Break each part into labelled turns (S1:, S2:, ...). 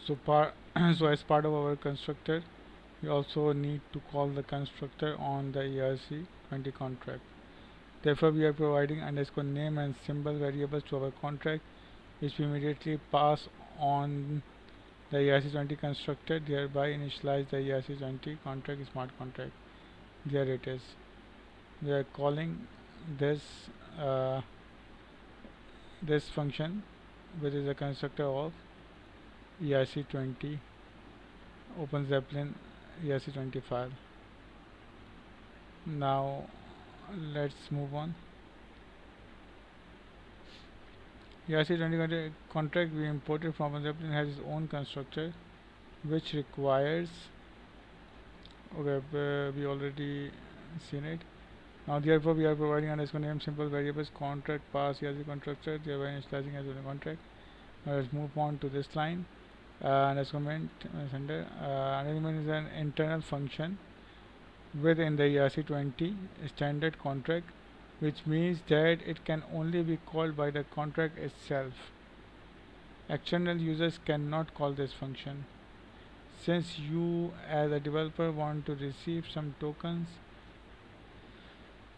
S1: So as part of our constructor, we also need to call the constructor on the ERC20 contract. Therefore, we are providing underscore name and symbol variables to our contract, which we immediately pass on the ERC20 constructor, thereby initialize the ERC20 contract smart contract. There it is. We are calling this uh, this function, which is a constructor of ERC20 Open Zeppelin ERC20 file. Now let's move on. ERC20 contract we imported from Open Zeppelin has its own constructor, which requires, okay, we already seen it. Now therefore we are providing underscore name simple variables contract pass ERC constructor, thereby initializing as a contract. Now let's move on to this line. Underscore element is an internal function within the ERC20 standard contract, which means that it can only be called by the contract itself. External users cannot call this function. Since you as a developer want to receive some tokens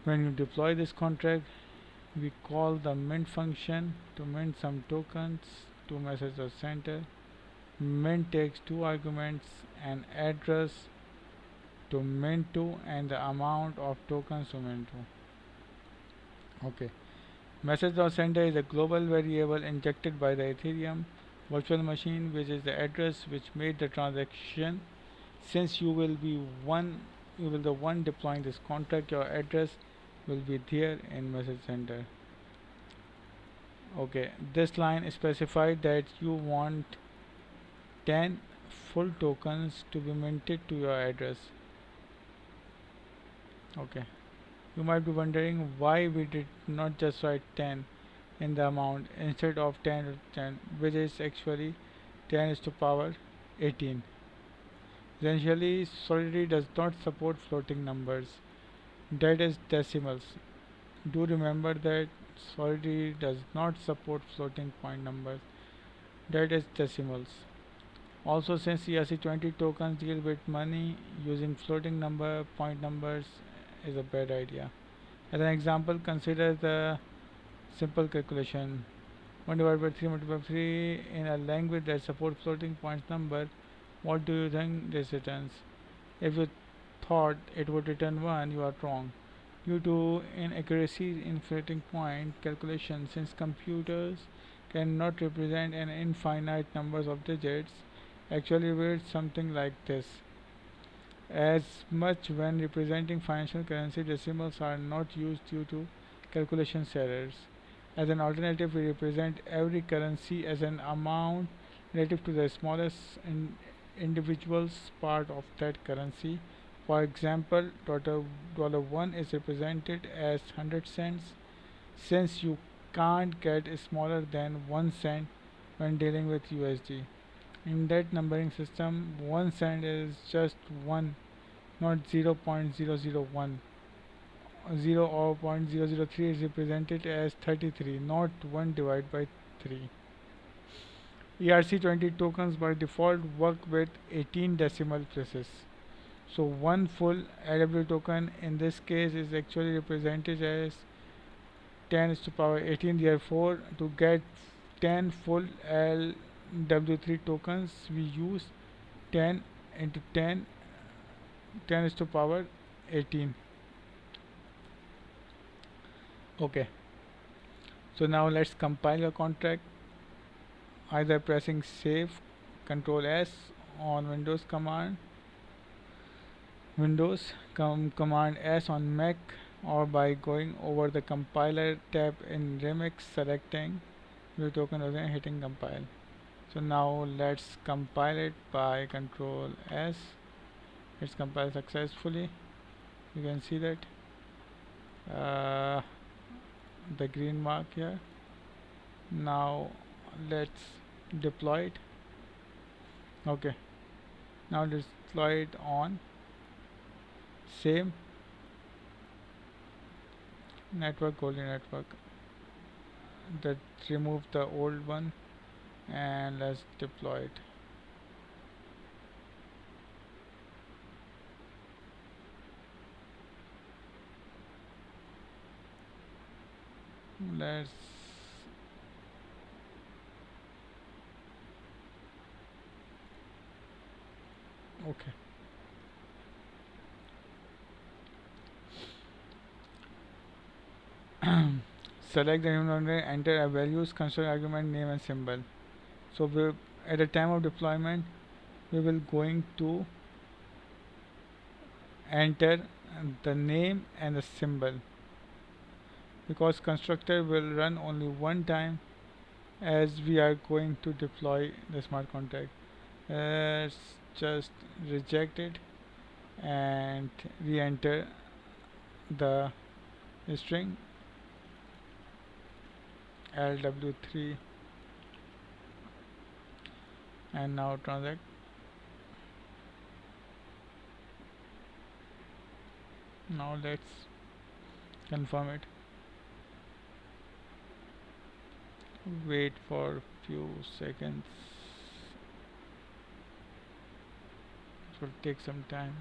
S1: when you deploy this contract, we call the mint function to mint some tokens to message the center. Mint takes two arguments, an address to mint to and the amount of tokens to mint to. Okay. Message.sender is a global variable injected by the Ethereum virtual machine, which is the address which made the transaction. Since you will the one deploying this contract, your address will be there in message sender. Okay, this line specified that you want 10 full tokens to be minted to your address. Okay, you might be wondering why we did not just write 10 in the amount instead of 10 to 10, which is actually 10 is to power 18. Essentially, Solidity does not support floating numbers, that is decimals. Do remember that Solidity does not support floating point numbers, that is decimals. Also, since ERC20 tokens deal with money, using floating number point numbers is a bad idea. As an example, consider the simple calculation 1 divided by 3 multiplied by 3 in a language that supports floating point number. What do you think this returns? If you thought it would return 1, you are wrong. Due to inaccuracies in floating point calculation, since computers cannot represent an infinite numbers of digits, actually reads something like this. As much when representing financial currency, decimals are not used due to calculation errors. As an alternative, we represent every currency as an amount relative to the smallest individual's part of that currency. For example, $1 is represented as 100 cents, since you can't get smaller than 1 cent when dealing with USD. In that numbering system, 1 cent is just 1, not 0.001. 0 or 0.003 is represented as 33, not 1 divided by 3. ERC20 tokens by default work with 18 decimal places. So one full LW token in this case is actually represented as 10 to the power 18. Therefore, to get 10 full LW3 tokens, we use 10 into 10, 10 to the power 18. Okay, so now let's compile a contract, either pressing save Ctrl S on Command S on Mac, or by going over the compiler tab in Remix, selecting view token and hitting compile. So now let's compile it by Ctrl S. It's compiled successfully. You can see that the green mark here. Now let's deploy it. Okay, now let's deploy it on same network, Goldie network. That remove the old one and let's deploy it. let's okay. Select the environment, enter a values, construct argument, name and symbol. So at the time of deployment, we will going to enter the name and the symbol, because constructor will run only one time as we are going to deploy the smart contract. Let's just reject it and re-enter the string lw3 and now transact. Now let's confirm it. Wait for few seconds. It will take some time.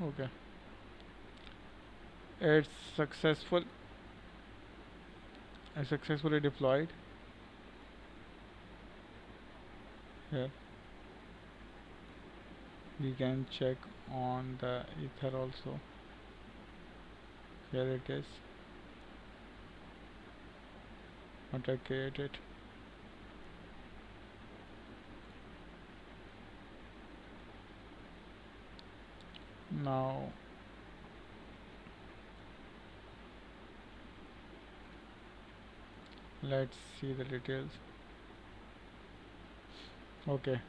S1: Okay, it's successful. I successfully deployed. Here we can check on the ether also. Here it is. What I created. Now let's see the details. Okay,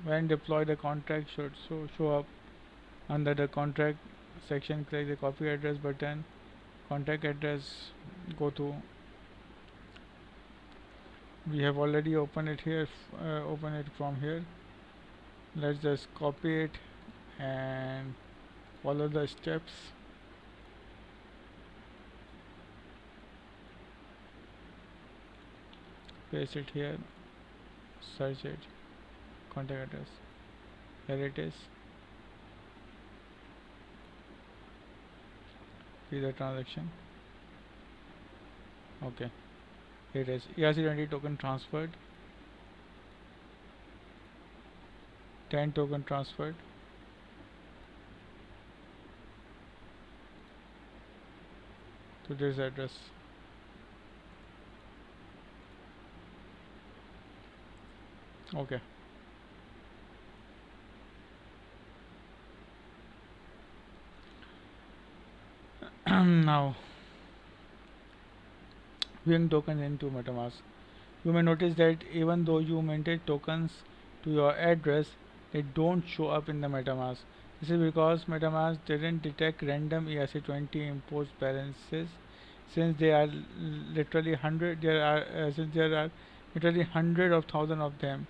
S1: when deploy the contract should show up under the contract section. Click the copy address button. Contract address, go to, we have already opened it here, open it from here. Let's just copy it and follow the steps. Paste it here, search it, contact address. Here it is. See the transaction. Okay, here it is. ERC20 token transferred. 10 token transferred. To this address. Okay. Now viewing tokens into MetaMask. You may notice that even though you minted tokens to your address, they don't show up in the MetaMask. This is because MetaMask didn't detect random ERC20 imposed balances, since they are literally hundred. There are since there are literally hundred of thousands of them.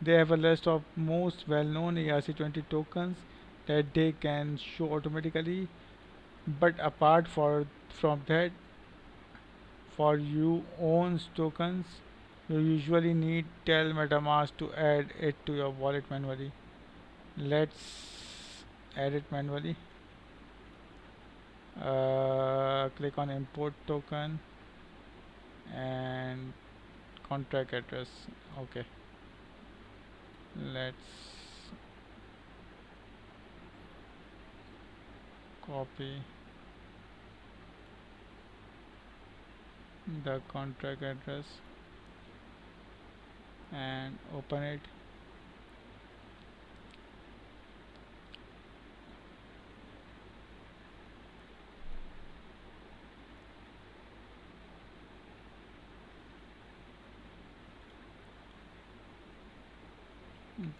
S1: They have a list of most well-known ERC20 tokens that they can show automatically. But apart from that, for you owns tokens, you usually need tell MetaMask to add it to your wallet manually. Let's add it manually. Click on import token and contract address. Okay, let's copy the contract address and open it.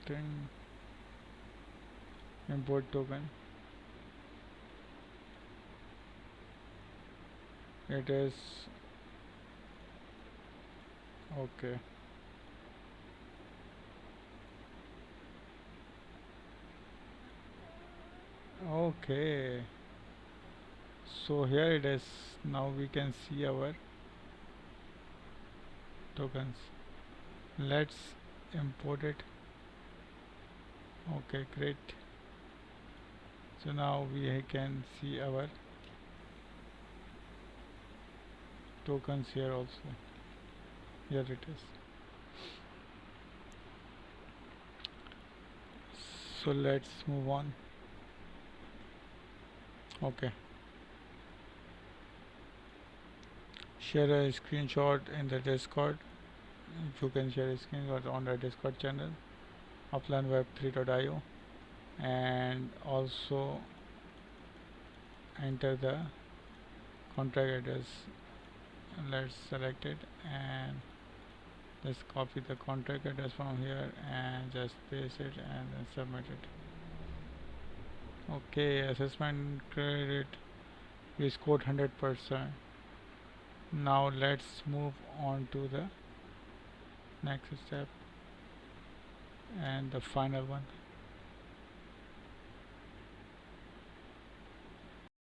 S1: Then import token. It is okay. Okay, so here it is. Now we can see our tokens. Let's import it. Okay, great. So now we can see our tokens here also. Here it is. So let's move on. Okay, share a screenshot in the Discord. You can share a screenshot on the Discord channel uplandweb3.io, and also enter the contract address. Let's select it and just copy the contract address from here and just paste it and then submit it. Okay, assessment credit, we scored 100%. Now let's move on to the next step and the final one.